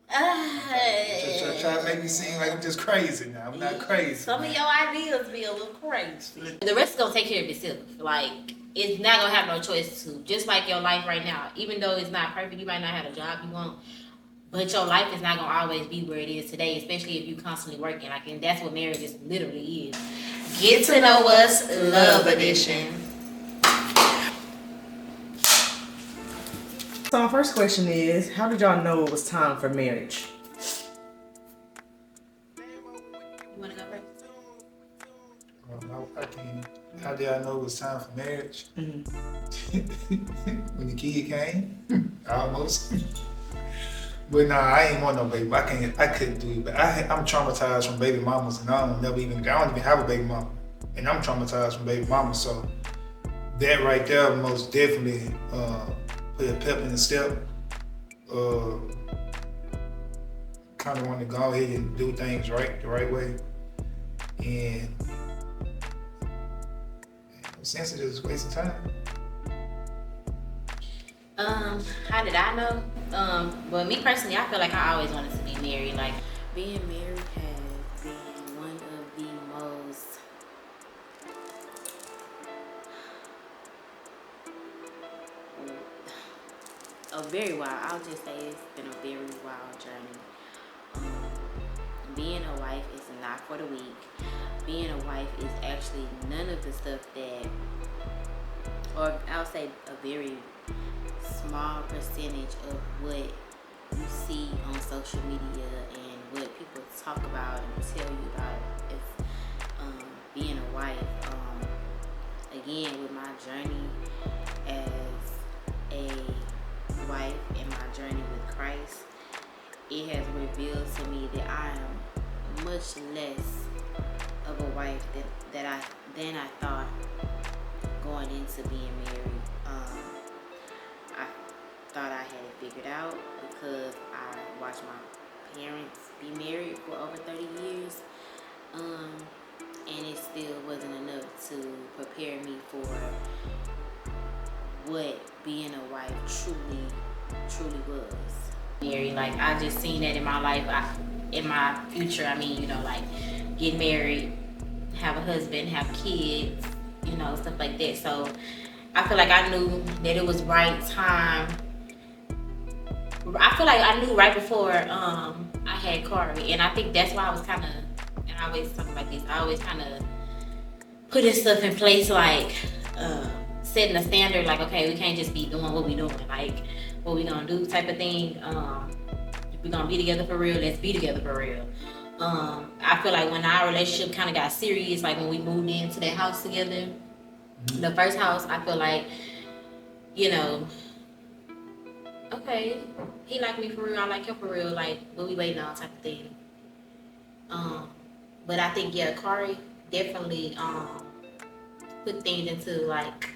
Just try to make me seem like I'm just crazy now. I'm not crazy. Some of your ideas be a little crazy. The rest is gonna take care of itself. Like, it's not gonna have no choice to. Just like your life right now. Even though it's not perfect, you might not have a job you want. But your life is not gonna always be where it is today, especially if you constantly working. Like, and that's what marriage is literally is. Get to know us, love edition. So my first question is, how did y'all know it was time for marriage? You wanna go first? I can't. How did I know it was time for marriage? Mm-hmm. When the kid came, almost. But nah, I ain't want no baby. I couldn't do it. But I'm traumatized from baby mamas, and I don't even have a baby mama, and I'm traumatized from baby mamas. So that right there most definitely put a pep in the step. Kind of want to go ahead and do things right, the right way, and since it is a waste of time. How did I know? Well, me personally, I feel like I always wanted to be married. Like, being married has been one of the most I'll just say it's been a very wild journey. Being a wife is not for the weak. Being a wife is actually none of the stuff that, or I'll say a very small percentage of what you see on social media and what people talk about and tell you about is being a wife. Again, with my journey as a wife and my journey with Christ, it has revealed to me that I am much less of a wife than I thought going into being married. I thought I had it figured out because I watched my parents be married for over 30 years, and it still wasn't enough to prepare me for what being a wife truly was. Married, like, I just seen that in my life, in my future. I mean, you know, like, get married, have a husband, have kids, you know, stuff like that. So I feel like I knew that it was right time. I feel like I knew right before I had Corey, and I think that's why I was kind of, and I always talk about this, I always kind of putting stuff in place, like setting a standard, like, okay, we can't just be doing what we doing, like, what we gonna do type of thing. If we gonna be together for real, let's be together for real. I feel like when our relationship kind of got serious, like when we moved into that house together, the first house, I feel like, you know, okay, he like me for real, I like him for real, like, what we waiting on type of thing. But I think, yeah, Kari definitely put things into, like,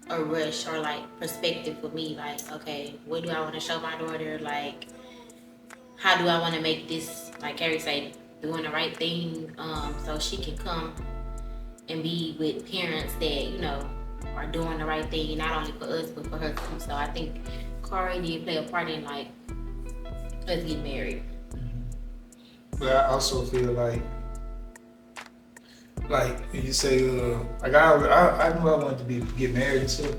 a rush or, like, perspective for me. Like, okay, what do I want to show my daughter? Like, how do I want to make this, like Carrie said, doing the right thing, so she can come and be with parents that, you know, are doing the right thing, not only for us, but for her too. So I think Corey did play a part in, like, us getting married. But I also feel like you say, like, I knew I wanted to get married and stuff,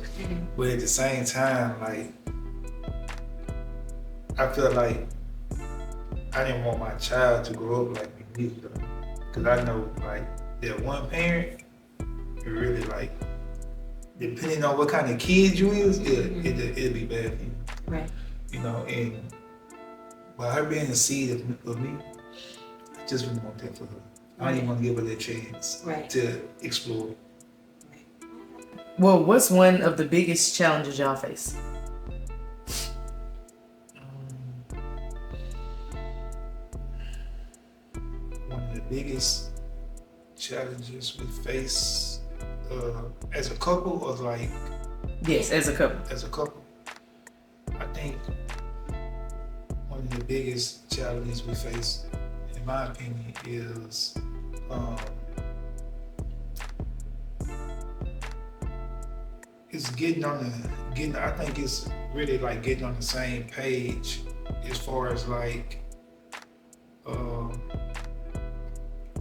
but at the same time, like, I feel like I didn't want my child to grow up like me either, because I know, like, that one parent, it really, like, depending on what kind of kid you is, it'll be bad for you. Right. You know, and by her being a seed of me, I just really want that for her. I don't even want to give her that chance to explore. Well, what's one of the biggest challenges y'all face? One of the biggest challenges we face as a couple, or like? Yes, as a couple. As a couple, I think one of the biggest challenges we face, in my opinion, is I think it's really like getting on the same page as far as, like,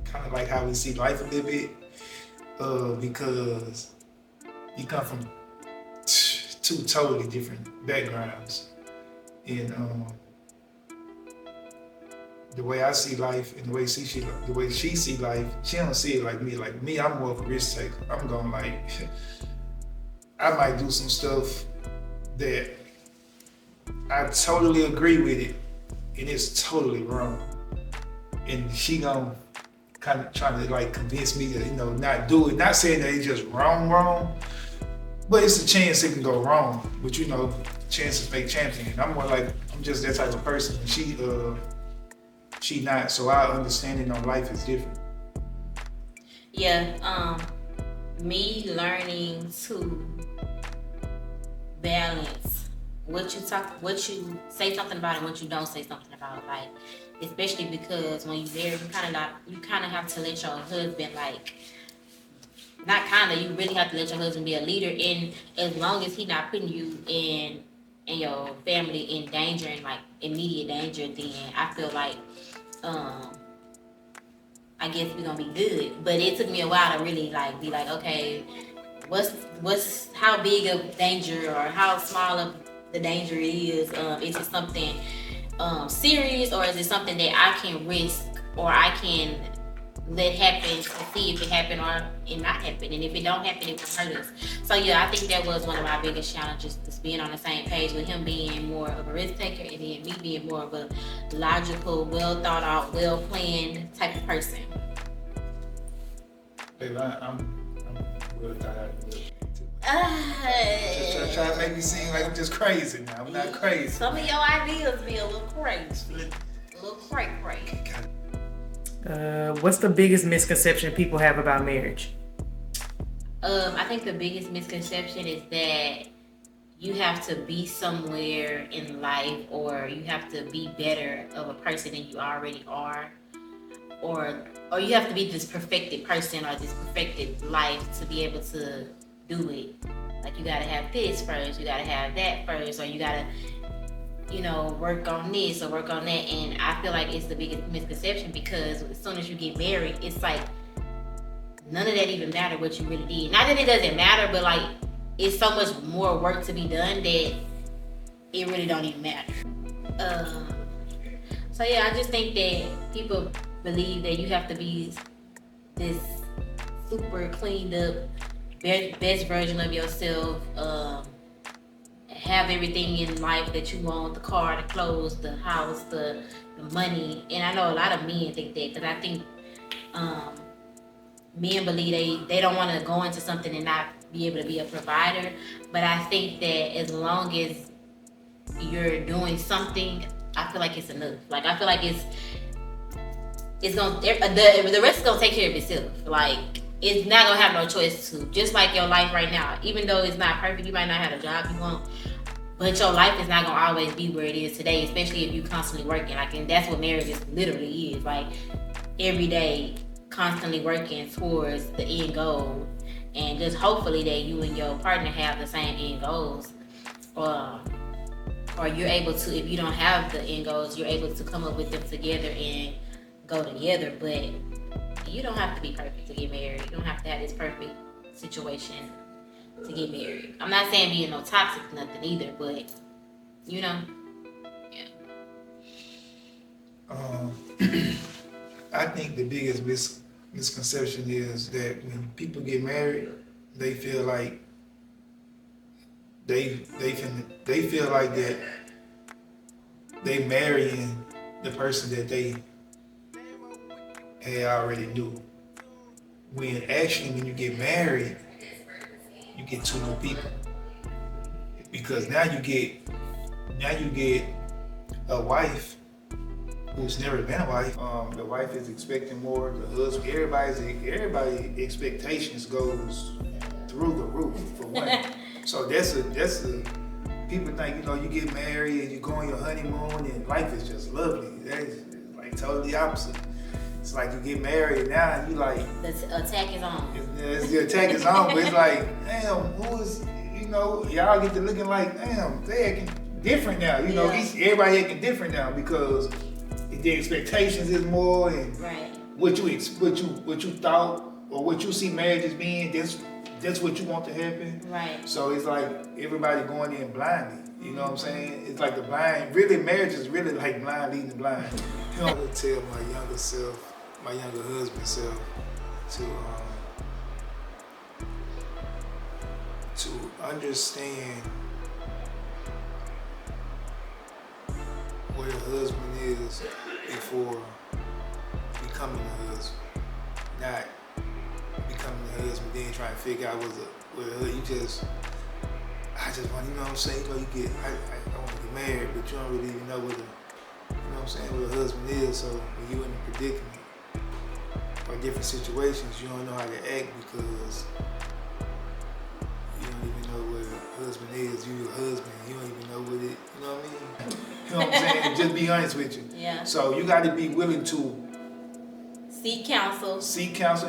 kind of like how we see life a little bit, because you come from two totally different backgrounds, and the way I see life and the way she see life, she don't see it like me. Like me, I'm more of a risk taker. I'm going like, I might do some stuff that I totally agree with it, and it's totally wrong. And she gonna kind of trying to like convince me to, not do it. Not saying that it's just wrong, but it's a chance it can go wrong. But chances make champion. I'm more like, I'm just that type of person. And she not, so our understanding on life is different. Yeah, me learning to balance what you say something about and what you don't say something about. Like, especially because when you marry, you kind of have to let your husband, like, not kind of, you really have to let your husband be a leader. And as long as he not putting you and your family in danger, and like immediate danger, then I feel like I guess we're gonna be good. But it took me a while to really like be like, okay, what's how big of danger or how small of the danger is? Is it something serious, or is it something that I can risk or I can let happen to see if it happen or it not happen? And if it don't happen, it will hurt us. So yeah, I think that was one of my biggest challenges, just being on the same page with him being more of a risk taker and then me being more of a logical, well thought out, well planned type of person. Baby, I'm well thought out. Just try to make me seem like I'm just crazy now. I'm not crazy. Some of your ideas be a little crazy. A little cray. What's the biggest misconception people have about marriage? I think the biggest misconception is that you have to be somewhere in life, or you have to be better of a person than you already are, or you have to be this perfected person or this perfected life to be able to do it. Like, you gotta have this first, you gotta have that first, or you gotta work on this or work on that. And I feel like it's the biggest misconception, because as soon as you get married, it's like none of that even matter what you really did. Not that it doesn't matter, but like it's so much more work to be done that it really don't even matter. So yeah, I just think that people believe that you have to be this super cleaned up, best version of yourself, have everything in life that you want, the car, the clothes, the house, the money. And I know a lot of men think that, because I think men believe they don't want to go into something and not be able to be a provider. But I think that as long as you're doing something, I feel like it's enough. Like, I feel like it's gonna, the rest is gonna take care of itself. Like, it's not gonna have no choice to. Just like your life right now, even though it's not perfect, you might not have a job you want, but your life is not gonna always be where it is today, especially if you constantly working. Like, and that's what marriage literally is. Like, every day, constantly working towards the end goal, and just hopefully that you and your partner have the same end goals, or you're able to, if you don't have the end goals, you're able to come up with them together and go together. But you don't have to be perfect to get married. You don't have to have this perfect situation to get married. I'm not saying being no toxic nothing either, but yeah. I think the biggest misconception is that when people get married, they feel like they feel like that they marrying the person that they already knew. When actually, when you get married, you get two new people, because now you get a wife who's never been a wife. The wife is expecting more. The husband, everybody expectations goes through the roof for one. So that's a people think you get married and you go on your honeymoon and life is just lovely. That's like totally opposite. It's like you get married now and you like the attack is on. The attack is on, but it's like, damn, who is y'all get to looking like, damn, they acting different now. Everybody acting different now, because and the expectations is more, and Right. what you thought or what you see marriage as being. That's what you want to happen. Right. So it's like everybody going in blindly. You know what I'm saying? It's like the blind. Really, marriage is really like blind leading the blind. You know, I would tell my younger self, my younger husband self, to understand what a husband is before becoming a husband, not becoming a husband then trying to figure out I just want, you know what I'm saying? You know, I want to get married, but you don't really even know what a husband is. So when you're in a predicament or different situations, you don't know how to act because you don't even know what a husband is. You're a husband, you don't even know what it, you know what I mean? You know what I'm saying? Just be honest with you. Yeah. So you got to be willing to seek counsel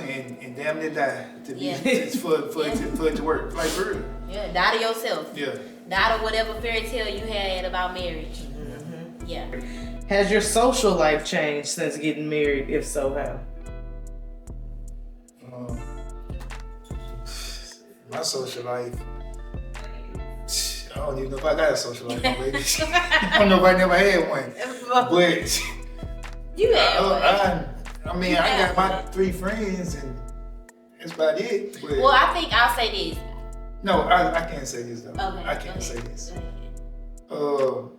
and damn near die to be for it to work. Like for real. Yeah, die to yourself. Yeah. Die to whatever fairy tale you had about marriage. Mm-hmm. Yeah. Has your social life changed since getting married? If so, how? My social life, I don't even know if I got a social life already. I don't know if I never had one. But you had one. I got my 3 friends and that's about it. But well, I think I'll say this. No, I can't say this though. Okay, I can't say this. Go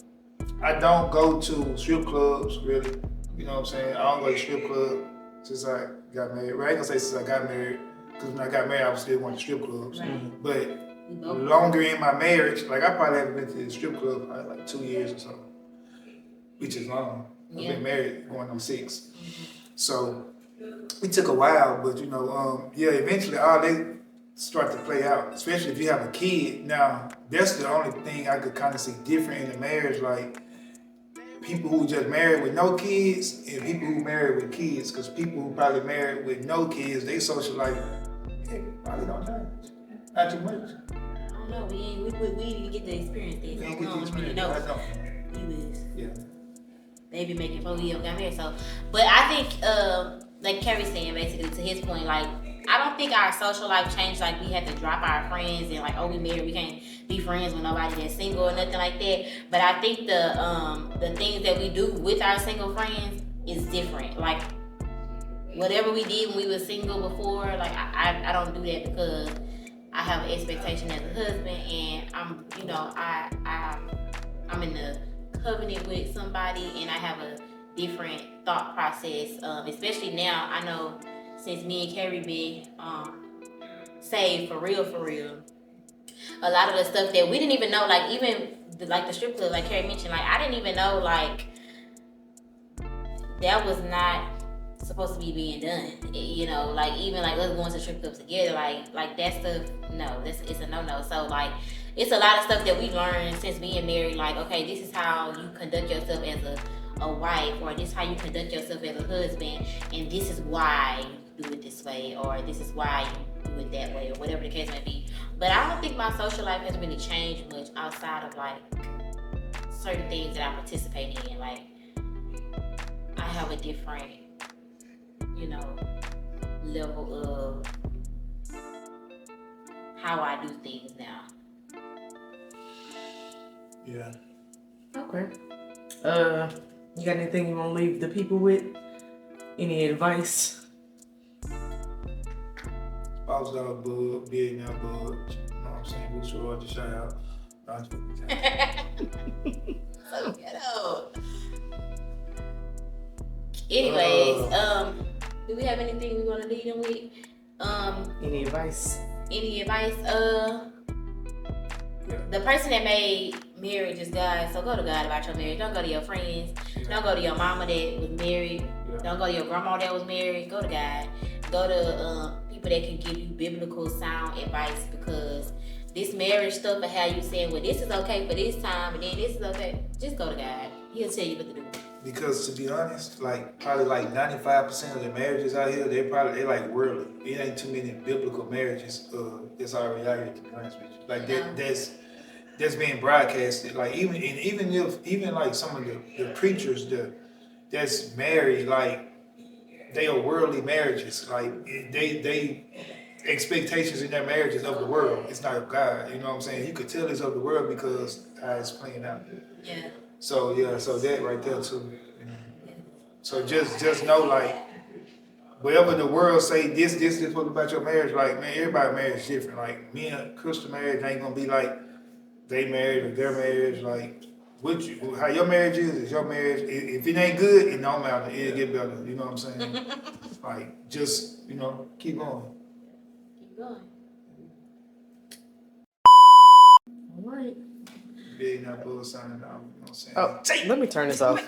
I don't go to strip clubs really. You know what I'm saying? I don't go to strip club since I got married. Well, I ain't gonna say since I got married, because when I got married I was still going to strip clubs. Right. But longer in my marriage, like I probably haven't been to the strip club for like 2 years or so, which is long. I've been married going on 6. So it took a while, but eventually all they start to play out, especially if you have a kid. Now, that's the only thing I could kind of see different in the marriage, like people who just married with no kids and people who married with kids, because people who probably married with no kids, they social life probably don't change. Not too much. I don't know. We didn't even get to experience this. We didn't get to experience No. I know. You is. Yeah. Baby making 4 years got married. So, but I think, like Kerry's saying, basically to his point, like I don't think our social life changed. Like we had to drop our friends and like, oh, we married, we can't be friends with nobody that's single or nothing like that. But I think the things that we do with our single friends is different. Like whatever we did when we were single before, like I don't do that because I have an expectation as a husband, and I'm in the covenant with somebody, and I have a different thought process. Especially now, I know since me and Carrie been saved for real, a lot of the stuff that we didn't even know, like even like the strip club, like Carrie mentioned, like I didn't even know like that was not supposed to be being done. Like even like us going to strip clubs together, like that stuff, no, it's a no. So like it's a lot of stuff that we learned since being married, like okay, this is how you conduct yourself as a wife, or this is how you conduct yourself as a husband, and this is why you do it this way, or this is why you do it that way, or whatever the case may be. But I don't think my social life has really changed much outside of like certain things that I participate in. Like I have a different level of how I do things now. Yeah. Okay. You got anything you want to leave the people with? Any advice? Spouse dog bug, billionaire bug. You know what I'm saying? Who's sure to shout out. So ghetto. Anyways, do we have anything we want to lead them with? Any advice? Any advice? The person that made marriage is God, so go to God about your marriage. Don't go to your friends. Don't go to your mama that was married. Don't go to your grandma that was married. Go to God. Go to people that can give you biblical sound advice, because this marriage stuff and how you saying, well, this is okay for this time and then this is okay. Just go to God. He'll tell you what to do. Because to be honest, like probably like 95% of the marriages out here, they like worldly. It ain't too many biblical marriages that's already out here, to be honest with you. Like that's being broadcasted. Like even like some of the preachers, that's married, like they are worldly marriages. Like they expectations in their marriages of the world. It's not of God. You know what I'm saying? You could tell it's of the world because how it's playing out. Yeah. So yeah, so that right there too. You know? So just know like whatever the world say, this what about your marriage. Like man, everybody's marriage is different. Like me and Crystal marriage ain't gonna be like they married or their marriage. Like how your marriage is your marriage. If it ain't good, it don't matter. It'll get better. You know what I'm saying? Like just keep going. Keep going. All right. Big not bull signing out. You know what I'm saying? Oh, let me turn this off.